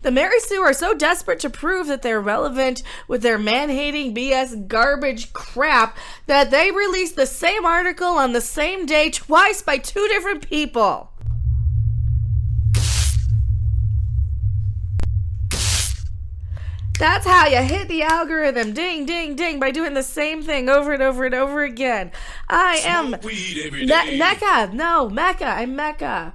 The Mary Sue are so desperate to prove that they're relevant with their man-hating BS garbage crap that they released the same article on the same day twice by two different people. That's how you hit the algorithm. Ding, ding, ding. By doing the same thing over and over and over again. I am Mecca. No, Mecca. I'm Mecca.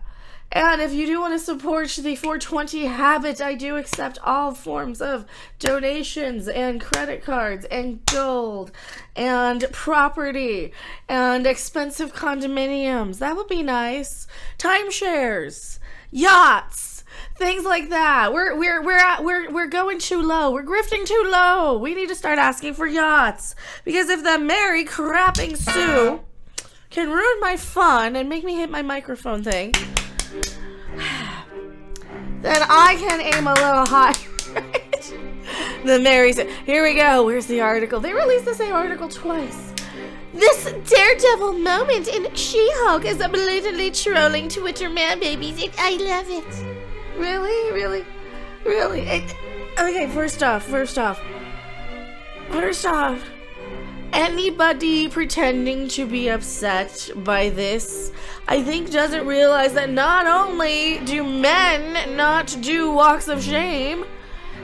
And if you do want to support the 420 habit, I do accept all forms of donations and credit cards and gold and property and expensive condominiums. That would be nice. Timeshares, yachts. Things like that. We're going too low. We're grifting too low. We need to start asking for yachts. Because if the Mary crapping Sue can ruin my fun and make me hit my microphone thing, then I can aim a little high. Right? The Mary said, here we go. Where's the article? They released the same article twice. This Daredevil moment in She-Hulk is blatantly trolling Twitter man babies. I love it. Really? Okay, first off, anybody pretending to be upset by this, I think doesn't realize that not only do men not do walks of shame,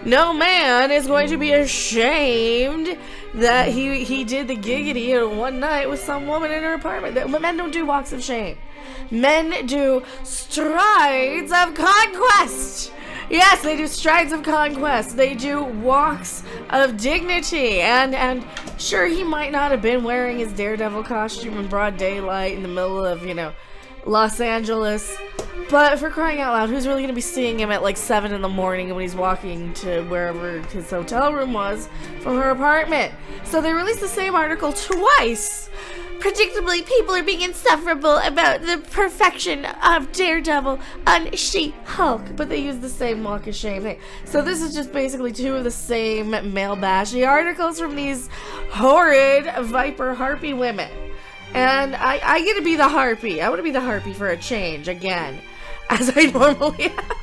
no man is going to be ashamed that he did the giggity one night with some woman in her apartment. Men don't do walks of shame. Men do strides of conquest. Yes, they do strides of conquest. They do walks of dignity. And sure, he might not have been wearing his Daredevil costume in broad daylight in the middle of, Los Angeles. But for crying out loud, who's really going to be seeing him at like 7 in the morning when he's walking to wherever his hotel room was from her apartment? So they released the same article twice. Predictably, people are being insufferable about the perfection of Daredevil on She-Hulk, but they use the same walk of shame thing. So this is just basically two of the same male bashy articles from these horrid Viper Harpy women. And I get to be the Harpy. I want to be the Harpy for a change again, as I normally have.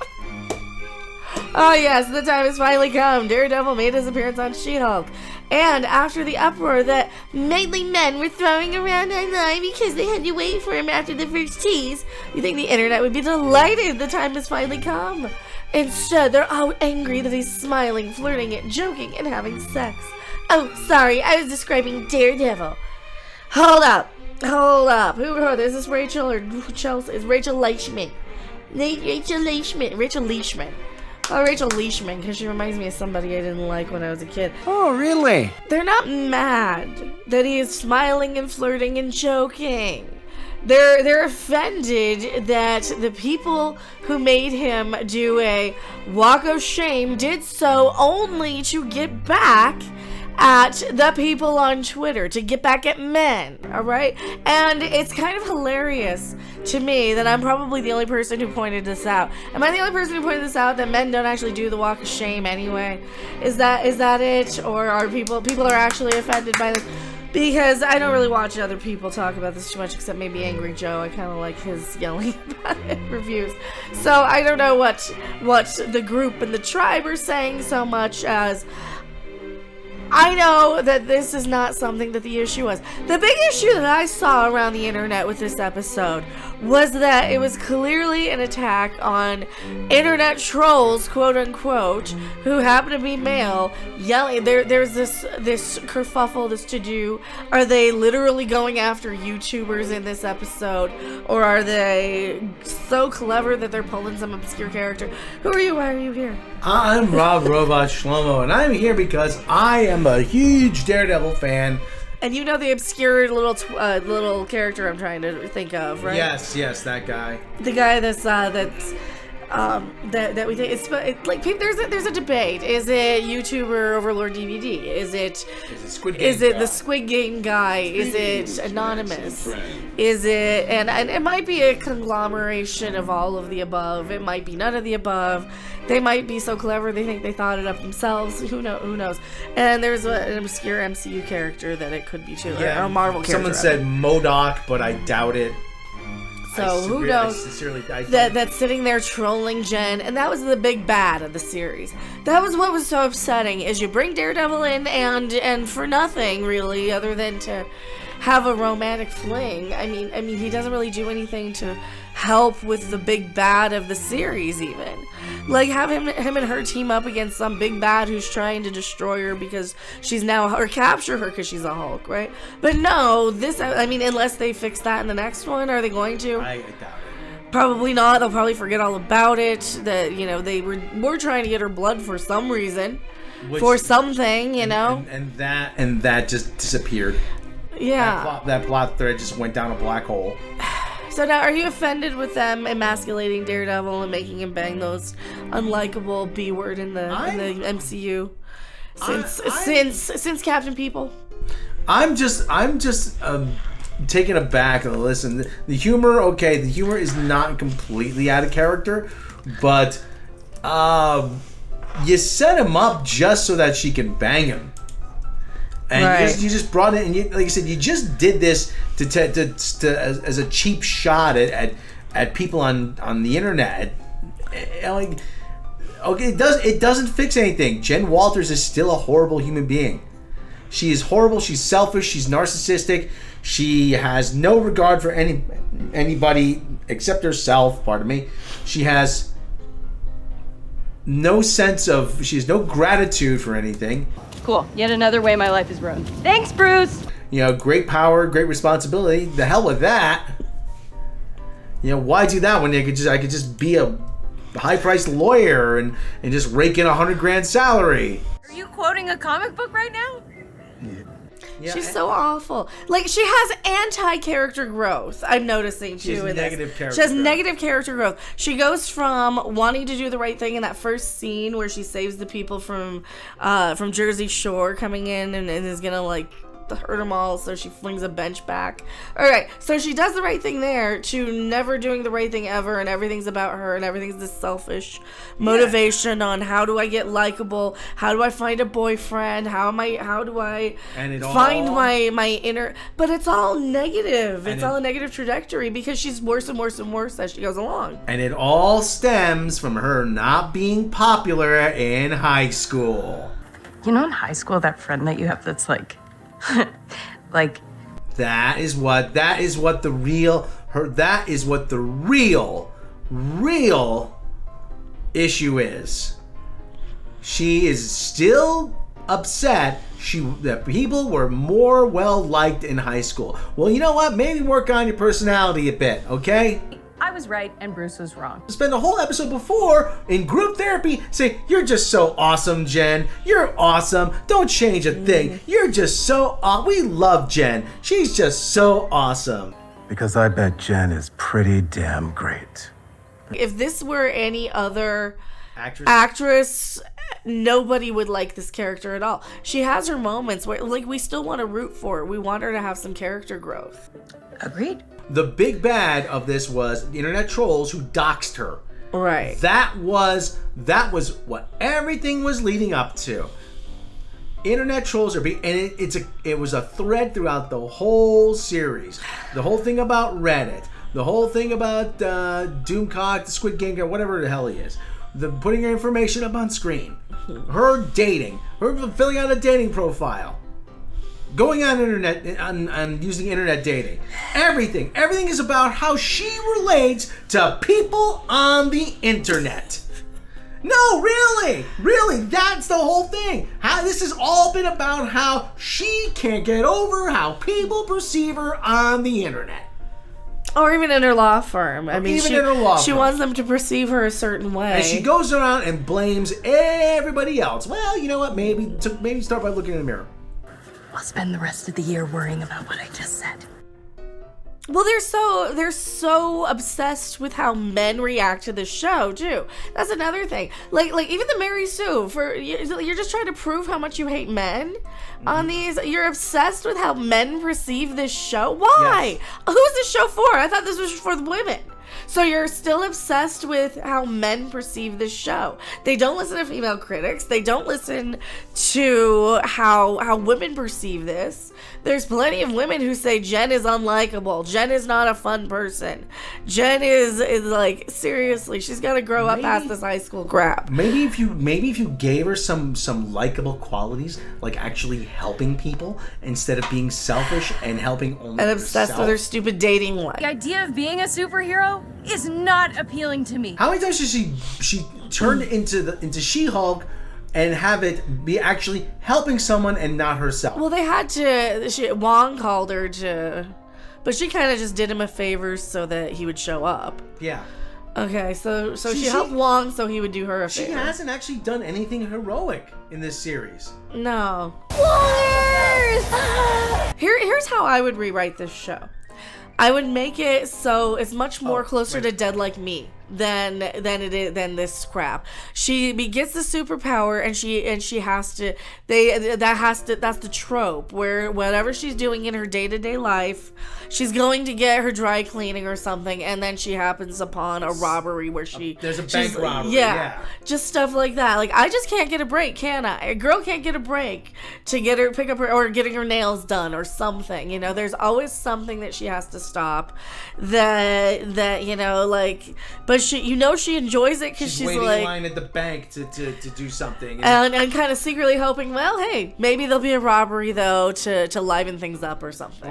Oh yes, the time has finally come. Daredevil made his appearance on She-Hulk. And after the uproar that mainly men were throwing around online because they had to wait for him after the first tease, you think the internet would be delighted the time has finally come. Instead, they're all angry that he's smiling, flirting, and joking, and having sex. Oh, sorry, I was describing Daredevil. Hold up. Who is this, Rachel or Chelsea? It's Rachel Leishman. Rachel Leishman. Oh, Rachel Leishman, because she reminds me of somebody I didn't like when I was a kid. Oh, really? They're not mad that he is smiling and flirting and joking. They're offended that the people who made him do a walk of shame did so only to get back at the people on Twitter, to get back at men, alright? And it's kind of hilarious to me that I'm probably the only person who pointed this out. Am I the only person who pointed this out, that men don't actually do the walk of shame anyway? Is that it? Or are people are actually offended by this? Because I don't really watch other people talk about this too much, except maybe Angry Joe. I kind of like his yelling about it reviews. So I don't know what the group and the tribe are saying so much as I know that this is not something that the issue was. The big issue that I saw around the internet with this episode was that it was clearly an attack on internet trolls, quote unquote, who happen to be male, yelling. There's this kerfuffle, this to-do. Are they literally going after YouTubers in this episode? Or are they so clever that they're pulling some obscure character? Who are you? Why are you here? I'm Rob Robot Shlomo, and I'm here because I am a huge Daredevil fan. And you know the obscure little character I'm trying to think of, right? Yes, that guy. The guy that we think it's like there's a debate. Is it YouTuber Overlord DVD? Is it Squid Game? Is it the Squid Game guy? Is it Anonymous? Is it and it might be a conglomeration of all of the above. It might be none of the above. They might be so clever they think they thought it up themselves. Who knows? And there's an obscure MCU character that it could be too. Yeah, or a Marvel character. Someone said MODOK, but I doubt it. So who knows that's sitting there trolling Jen, and that was the big bad of the series. That was what was so upsetting, is you bring Daredevil in and for nothing really other than to have a romantic fling. I mean he doesn't really do anything to help with the big bad of the series even. Like, have him and her team up against some big bad who's trying to destroy her because she's now, or capture her because she's a Hulk, right? But no, unless they fix that in the next one, are they going to? I doubt it. Probably not. They'll probably forget all about it. That, they were trying to get her blood for some reason, for something, and that just disappeared. Yeah. That plot thread just went down a black hole. So now, are you offended with them emasculating Daredevil and making him bang those unlikable B word in the MCU since Captain People? I'm just taken aback. Listen, the humor, okay, the humor is not completely out of character, but you set him up just so that she can bang him. And right. you just brought it, and like you said, you just did this as a cheap shot at people on the internet. Like, okay, it doesn't fix anything. Jen Walters is still a horrible human being. She is horrible. She's selfish. She's narcissistic. She has no regard for anybody except herself. Pardon me. She has no gratitude for anything. Cool. Yet another way my life is ruined. Thanks, Bruce! Great power, great responsibility. The hell with that. Why do that when I could just be a high-priced lawyer and just rake in $100,000 salary? Are you quoting a comic book right now? Yeah, she's so awful. Like, she has anti-character growth. I'm noticing too. She has negative character growth. She goes from wanting to do the right thing in that first scene where she saves the people from Jersey Shore coming in and is gonna hurt them all, so she flings a bench back. All right, so she does the right thing there to never doing the right thing ever, and everything's about her, and everything's this selfish motivation on how do I get likable, how do I find a boyfriend, how do I find my inner. But it's all negative. It's all a negative trajectory because she's worse and worse and worse as she goes along. And it all stems from her not being popular in high school. In high school, that friend that you have that's that is what the real issue is. She is still upset that people were more well liked in high school. Well, you know what? Maybe work on your personality a bit, okay? I was right and Bruce was wrong. Spend a whole episode before in group therapy say, "You're just so awesome, Jen. You're awesome. Don't change a thing. You're just so we love Jen. She's just so awesome." Because I bet Jen is pretty damn great. If this were any other actress, nobody would like this character at all. She has her moments where we still want to root for her. We want her to have some character growth. Agreed. The big bad of this was the internet trolls who doxed her. Right. That was what everything was leading up to. Internet trolls are being, and it was a thread throughout the whole series. The whole thing about Reddit, the whole thing about Doomcock, the Squid Game guy, whatever the hell he is. The putting her information up on screen. Her dating, her filling out a dating profile. Going on internet and using internet dating. Everything is about how she relates to people on the internet. No, really, that's the whole thing. How this has all been about how she can't get over how people perceive her on the internet. Or even in her law firm. I mean, she wants them to perceive her a certain way. And she goes around and blames everybody else. Well, you know what? Maybe start by looking in the mirror. I'll spend the rest of the year worrying about what I just said. Well, they're so obsessed with how men react to the show too. That's another thing. Like even the Mary Sue, you're just trying to prove how much you hate men on these. You're obsessed with how men perceive this show. Why? Yes. Who's this show for? I thought this was for the women. So you're still obsessed with how men perceive this show. They don't listen to female critics. They don't listen to how women perceive this. There's plenty of women who say Jen is unlikable. Jen is not a fun person. Jen is like, seriously, she's got to grow up past this high school crap. Maybe if you gave her some likable qualities, like actually helping people instead of being selfish and helping only And obsessed herself. with her stupid dating life. The idea of being a superhero is not appealing to me. How many times did she turn into She-Hulk and have it be actually helping someone and not herself? Well, they had to. Wong called her to, but she kind of just did him a favor so that he would show up. Yeah. Okay, so she helped Wong so he would do her a favor. She hasn't actually done anything heroic in this series. No. Here's how I would rewrite this show. I would make it so it's much more closer to Dead Like Me than this crap. She gets the superpower and she has to that's the trope where whatever she's doing in her day-to-day life, she's going to get her dry cleaning or something, and then she happens upon a robbery where there's a bank robbery. Yeah, just stuff like that. Like, I just can't get a break, can I? A girl can't get a break to pick up her or getting her nails done or something. You know, there's always something that she has to stop. That you know, like, but she enjoys it because she's waiting like in line at the bank to do something, and kind of secretly hoping, well, hey, maybe there'll be a robbery though to liven things up or something.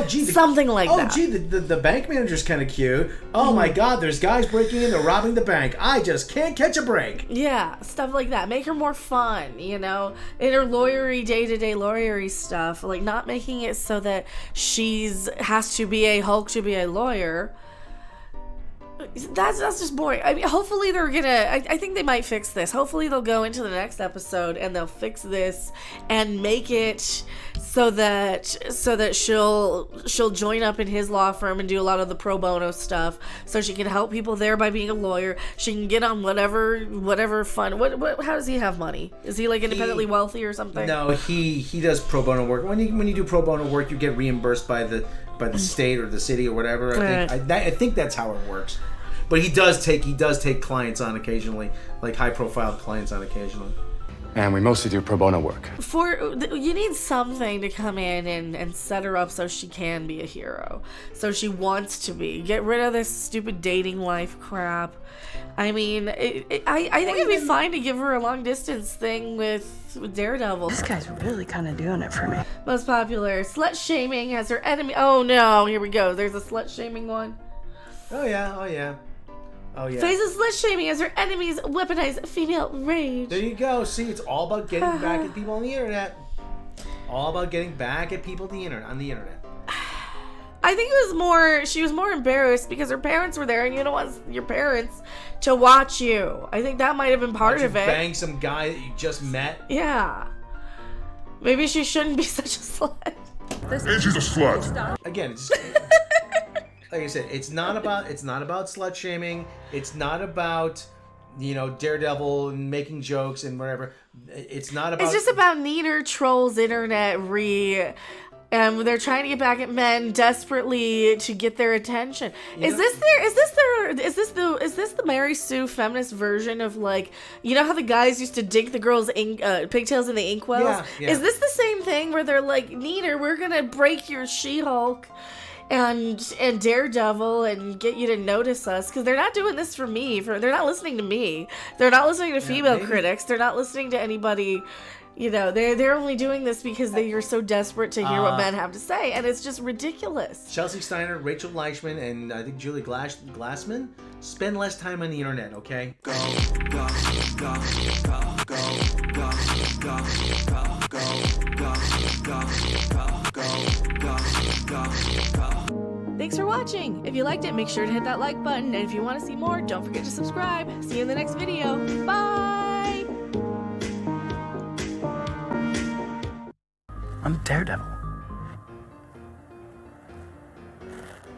Gee, something like that. Oh, gee, the bank manager's kind of cute. Oh my God, there's guys breaking in, they're robbing the bank. I just can't catch a break. Yeah, stuff like that. Make her more fun, you know, in her lawyery, day-to-day lawyery stuff. Like, not making it so that has to be a Hulk to be a lawyer. That's just boring. I mean, hopefully they're gonna. I think they might fix this. Hopefully they'll go into the next episode and they'll fix this and make it so that she'll join up in his law firm and do a lot of the pro bono stuff. So she can help people there by being a lawyer. She can get on whatever fun. What? How does he have money? Is he like independently wealthy or something? No, he does pro bono work. When you do pro bono work, you get reimbursed by the state or the city or whatever. I think that's how it works. But he does take clients on occasionally, like high profile clients on occasionally. And we mostly do pro bono work. You need something to come in and set her up so she can be a hero. So she wants to be. Get rid of this stupid dating life crap. I mean, I think it'd be fine to give her a long distance thing with Daredevil. This guy's really kind of doing it for me. Most popular. Slut shaming has her enemy. Oh no, here we go. There's a slut shaming one. Oh yeah. Faces slut shaming as her enemies weaponize female rage. There you go. See, it's all about getting back at people on the internet. All about getting back at people on the internet. I think she was more embarrassed because her parents were there, and you don't want your parents to watch you. I think that might have been part of it. Bang some guy that you just met. Yeah. Maybe she shouldn't be such a slut. And she's a slut. Again, it's like I said, it's not about slut shaming. It's not about, you know, Daredevil and making jokes and whatever. It's not about. It's just about neener trolls internet they're trying to get back at men desperately to get their attention. Is this the Mary Sue feminist version of, like, you know how the guys used to dink the girls' pigtails in the inkwells? Yeah. Is this the same thing where they're like, neener, we're gonna break your She-Hulk and Daredevil and get you to notice us? Because they're not doing this for me. They're not listening to me. They're not listening to female critics. They're not listening to anybody. You know, they're only doing this because they are so desperate to hear what men have to say, and it's just ridiculous. Chelsea Steiner, Rachel Leichman, and I think Julie Glassman spend less time on the internet, okay? Go. Thanks for watching. If you liked it, make sure to hit that like button, and if you want to see more, don't forget to subscribe. See you in the next video. Bye! I'm Daredevil.